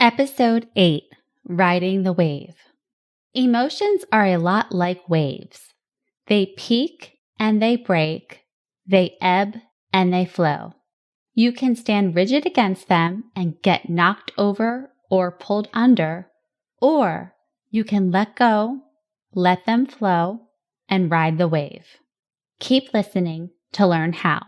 Episode 8, Riding the Wave. Emotions are a lot like waves. They peak and they break. They ebb and they flow. You can stand rigid against them and get knocked over or pulled under, or you can let go, let them flow, and ride the wave. Keep listening to learn how.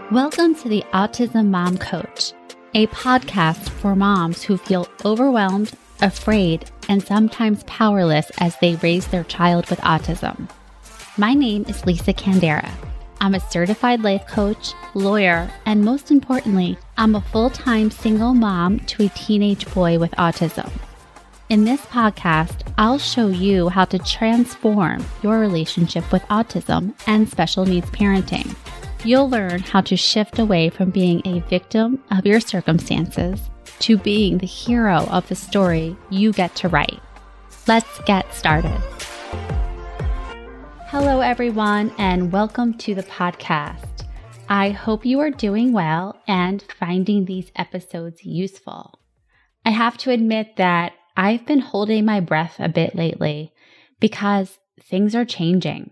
Welcome to the Autism Mom Coach, a podcast for moms who feel overwhelmed, afraid, and sometimes powerless as they raise their child with autism. My name is Lisa Candera. I'm a certified life coach, lawyer, and most importantly, I'm a full-time single mom to a teenage boy with autism. In this podcast, I'll show you how to transform your relationship with autism and special needs parenting. You'll learn how to shift away from being a victim of your circumstances to being the hero of the story you get to write. Let's get started. Hello, everyone, and welcome to the podcast. I hope you are doing well and finding these episodes useful. I have to admit that I've been holding my breath a bit lately because things are changing.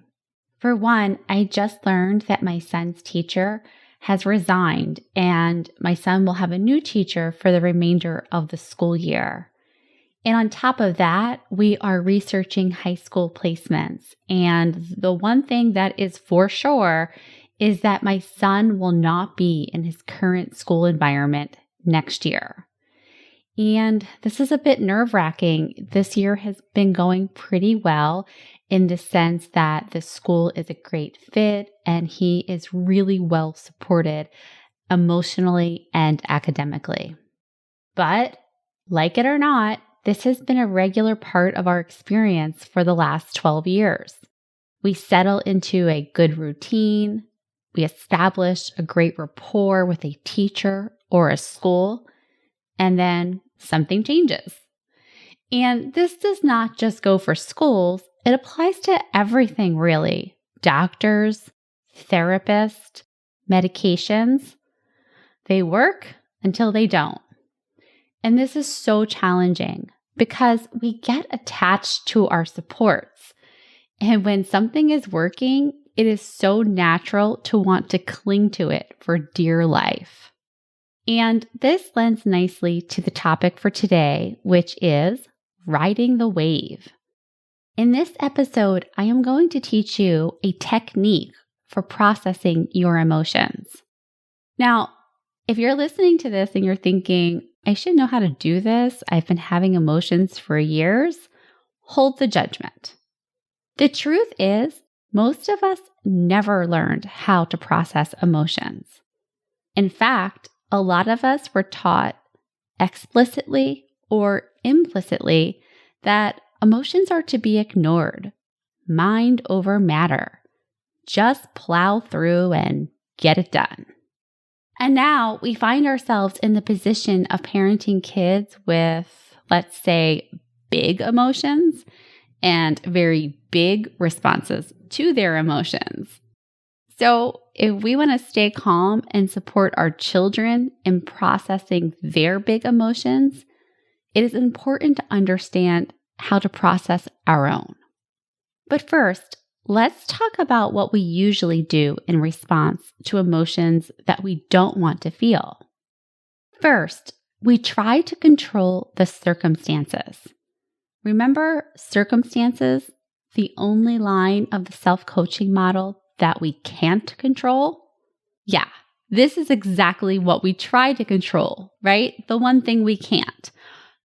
For one, I just learned that my son's teacher has resigned and my son will have a new teacher for the remainder of the school year. And on top of that, we are researching high school placements. And the one thing that is for sure is that my son will not be in his current school environment next year. And this is a bit nerve-wracking. This year has been going pretty well in the sense that the school is a great fit and he is really well supported emotionally and academically. But like it or not, this has been a regular part of our experience for the last 12 years. We settle into a good routine. We establish a great rapport with a teacher or a school, and then something changes. And this does not just go for schools. It applies to everything, really. Doctors, therapists, medications. They work until they don't. And this is so challenging because we get attached to our supports. And when something is working, it is so natural to want to cling to it for dear life. And this lends nicely to the topic for today, which is riding the wave. In this episode, I am going to teach you a technique for processing your emotions. Now, if you're listening to this and you're thinking, I should know how to do this, I've been having emotions for years, hold the judgment. The truth is, most of us never learned how to process emotions. In fact, a lot of us were taught explicitly or implicitly that emotions are to be ignored, mind over matter. Just plow through and get it done. And now we find ourselves in the position of parenting kids with, let's say, big emotions and very big responses to their emotions. So if we want to stay calm and support our children in processing their big emotions, it is important to understand how to process our own. But first, let's talk about what we usually do in response to emotions that we don't want to feel. First, we try to control the circumstances. Remember circumstances, the only line of the self-coaching model that we can't control? Yeah, this is exactly what we try to control, right? The one thing we can't.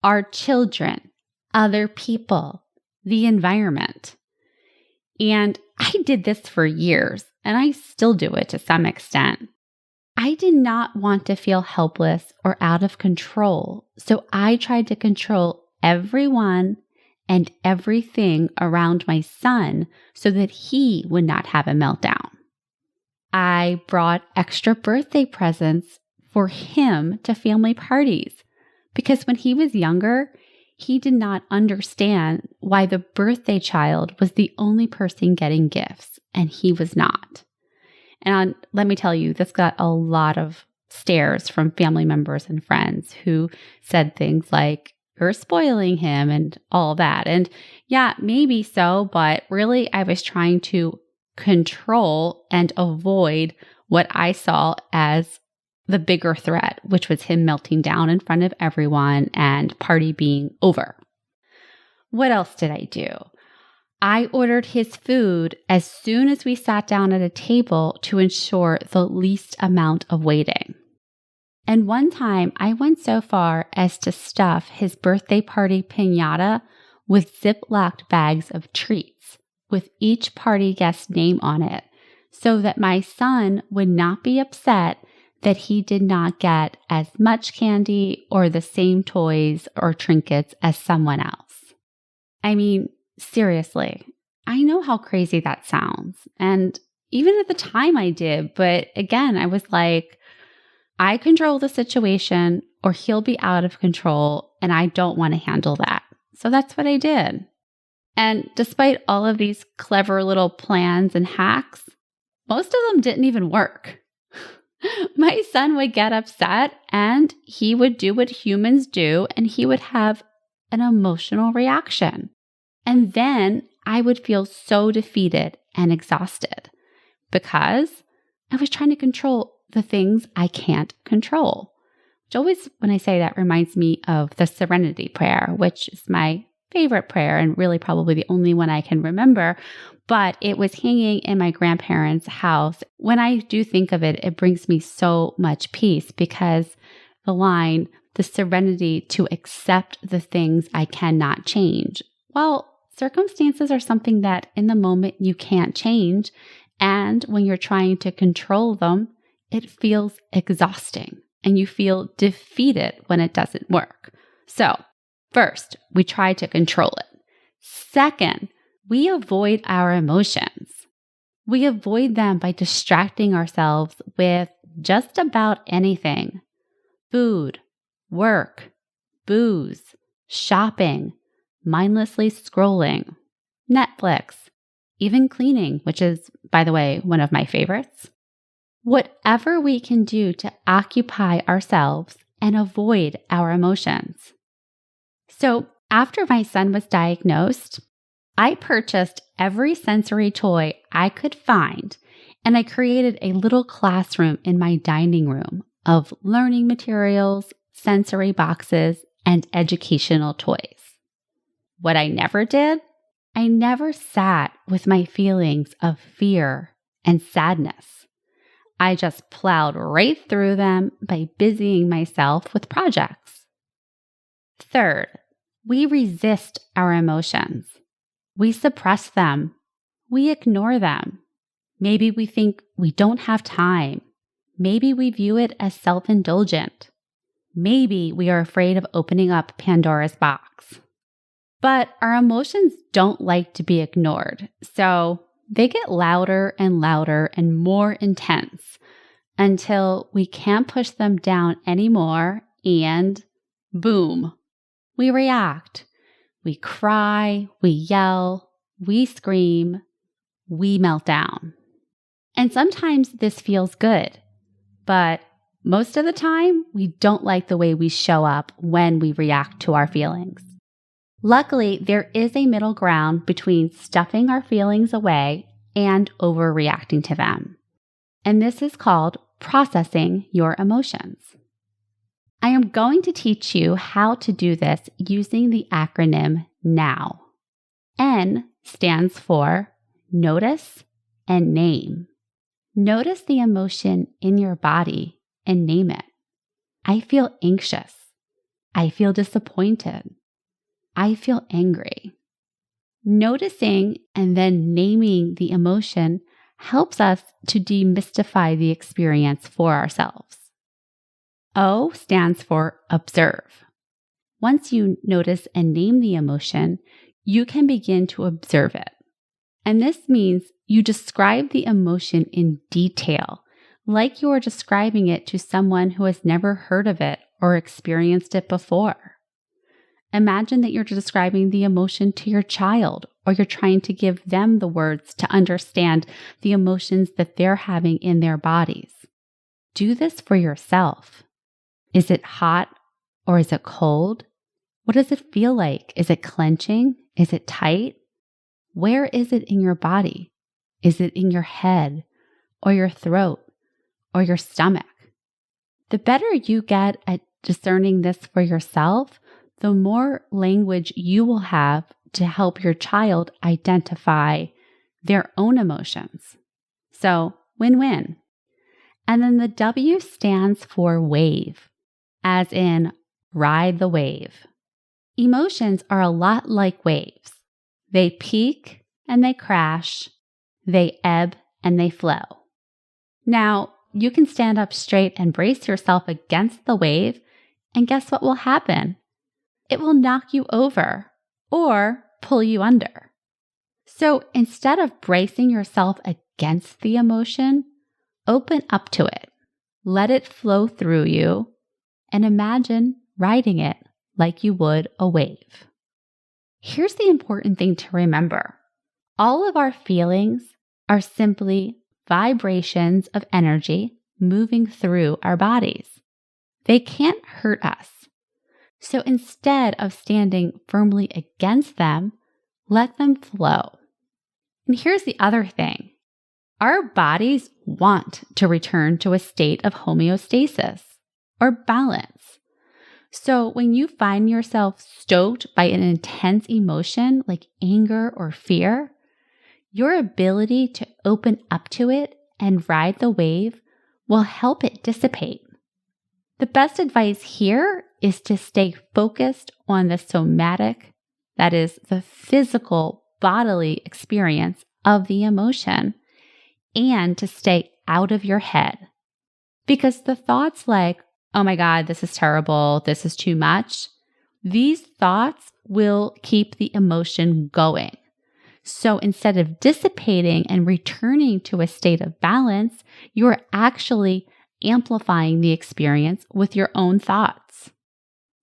Our children, other people, the environment. And I did this for years, and I still do it to some extent. I did not want to feel helpless or out of control, so I tried to control everyone and everything around my son so that he would not have a meltdown. I brought extra birthday presents for him to family parties because when he was younger, he did not understand why the birthday child was the only person getting gifts and he was not. And let me tell you, this got a lot of stares from family members and friends who said things like, "You're spoiling him," and all that. And yeah, maybe so, but really I was trying to control and avoid what I saw as the bigger threat, which was him melting down in front of everyone and party being over. What else did I do? I ordered his food as soon as we sat down at a table to ensure the least amount of waiting. And one time I went so far as to stuff his birthday party piñata with Ziploc bags of treats with each party guest's name on it so that my son would not be upset that he did not get as much candy or the same toys or trinkets as someone else. I mean, seriously, I know how crazy that sounds. And even at the time I did, but again, I was like, I control the situation or he'll be out of control and I don't want to handle that. So that's what I did. And despite all of these clever little plans and hacks, most of them didn't even work. My son would get upset and he would do what humans do and he would have an emotional reaction. And then I would feel so defeated and exhausted because I was trying to control the things I can't control. Which always, when I say that, reminds me of the Serenity Prayer, which is my favorite prayer and really probably the only one I can remember. But it was hanging in my grandparents' house. When I do think of it, it brings me so much peace because the line, the serenity to accept the things I cannot change. Well, circumstances are something that in the moment you can't change. And when you're trying to control them, it feels exhausting and you feel defeated when it doesn't work. So first, we try to control it. Second, we avoid our emotions. We avoid them by distracting ourselves with just about anything. Food, work, booze, shopping, mindlessly scrolling, Netflix, even cleaning, which is, by the way, one of my favorites. Whatever we can do to occupy ourselves and avoid our emotions. So after my son was diagnosed, I purchased every sensory toy I could find, and I created a little classroom in my dining room of learning materials, sensory boxes, and educational toys. What I never did, I never sat with my feelings of fear and sadness. I just plowed right through them by busying myself with projects. Third, we resist our emotions. We suppress them. We ignore them. Maybe we think we don't have time. Maybe we view it as self-indulgent. Maybe we are afraid of opening up Pandora's box. But our emotions don't like to be ignored, so they get louder and louder and more intense until we can't push them down anymore and boom, we react. We cry, we yell, we scream, we melt down. And sometimes this feels good, but most of the time we don't like the way we show up when we react to our feelings. Luckily, there is a middle ground between stuffing our feelings away and overreacting to them. And this is called processing your emotions. I am going to teach you how to do this using the acronym NOW. N stands for notice and name. Notice the emotion in your body and name it. I feel anxious. I feel disappointed. I feel angry. Noticing and then naming the emotion helps us to demystify the experience for ourselves. O stands for observe. Once you notice and name the emotion, you can begin to observe it. And this means you describe the emotion in detail, like you are describing it to someone who has never heard of it or experienced it before. Imagine that you're describing the emotion to your child, or you're trying to give them the words to understand the emotions that they're having in their bodies. do this for yourself. Is it hot or is it cold? What does it feel like? Is it clenching? Is it tight? Where is it in your body? Is it in your head or your throat or your stomach? The better you get at discerning this for yourself, the more language you will have to help your child identify their own emotions. So, win-win. And then the W stands for wave, as in ride the wave. Emotions are a lot like waves. They peak and they crash. They ebb and they flow. Now, you can stand up straight and brace yourself against the wave, and guess what will happen? It will knock you over or pull you under. So instead of bracing yourself against the emotion, open up to it. Let it flow through you and imagine riding it like you would a wave. Here's the important thing to remember. All of our feelings are simply vibrations of energy moving through our bodies. They can't hurt us. So instead of standing firmly against them, let them flow. And here's the other thing. Our bodies want to return to a state of homeostasis or balance. So when you find yourself stoked by an intense emotion like anger or fear, your ability to open up to it and ride the wave will help it dissipate. The best advice here is to stay focused on the somatic, that is, the physical bodily experience of the emotion, and to stay out of your head. Because the thoughts like, oh my God, this is terrible, this is too much, these thoughts will keep the emotion going. So instead of dissipating and returning to a state of balance, you're actually amplifying the experience with your own thoughts.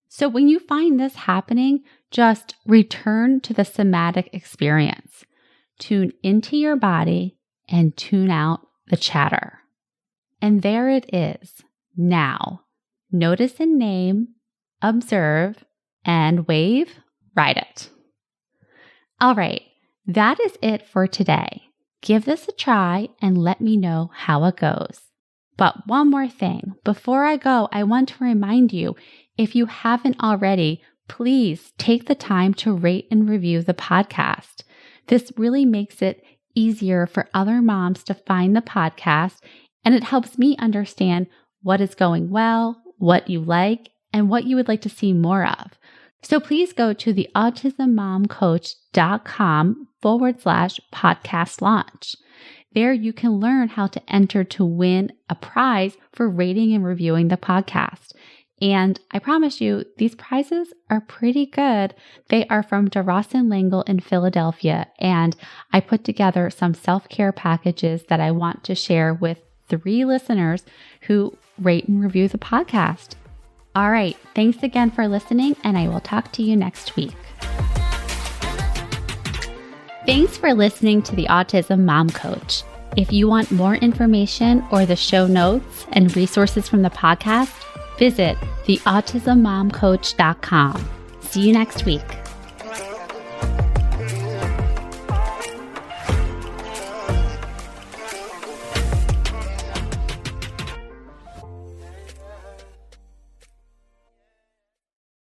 So when you find this happening, just return to the somatic experience. Tune into your body and tune out the chatter. And there it is. Now, notice and name, observe, and wave, ride it. All right, that is it for today. Give this a try and let me know how it goes. But one more thing. Before I go, I want to remind you, if you haven't already, please take the time to rate and review the podcast. This really makes it easier for other moms to find the podcast, and it helps me understand what is going well, what you like, and what you would like to see more of. So please go to the autismmommcoach.com/podcast launch. There you can learn how to enter to win a prize for rating and reviewing the podcast. And I promise you, these prizes are pretty good. They are from DeRoss & Langle in Philadelphia, and I put together some self-care packages that I want to share with 3 listeners who rate and review the podcast. All right, thanks again for listening, and I will talk to you next week. Thanks for listening to the Autism Mom Coach. If you want more information or the show notes and resources from the podcast, visit theautismmommcoach.com. See you next week.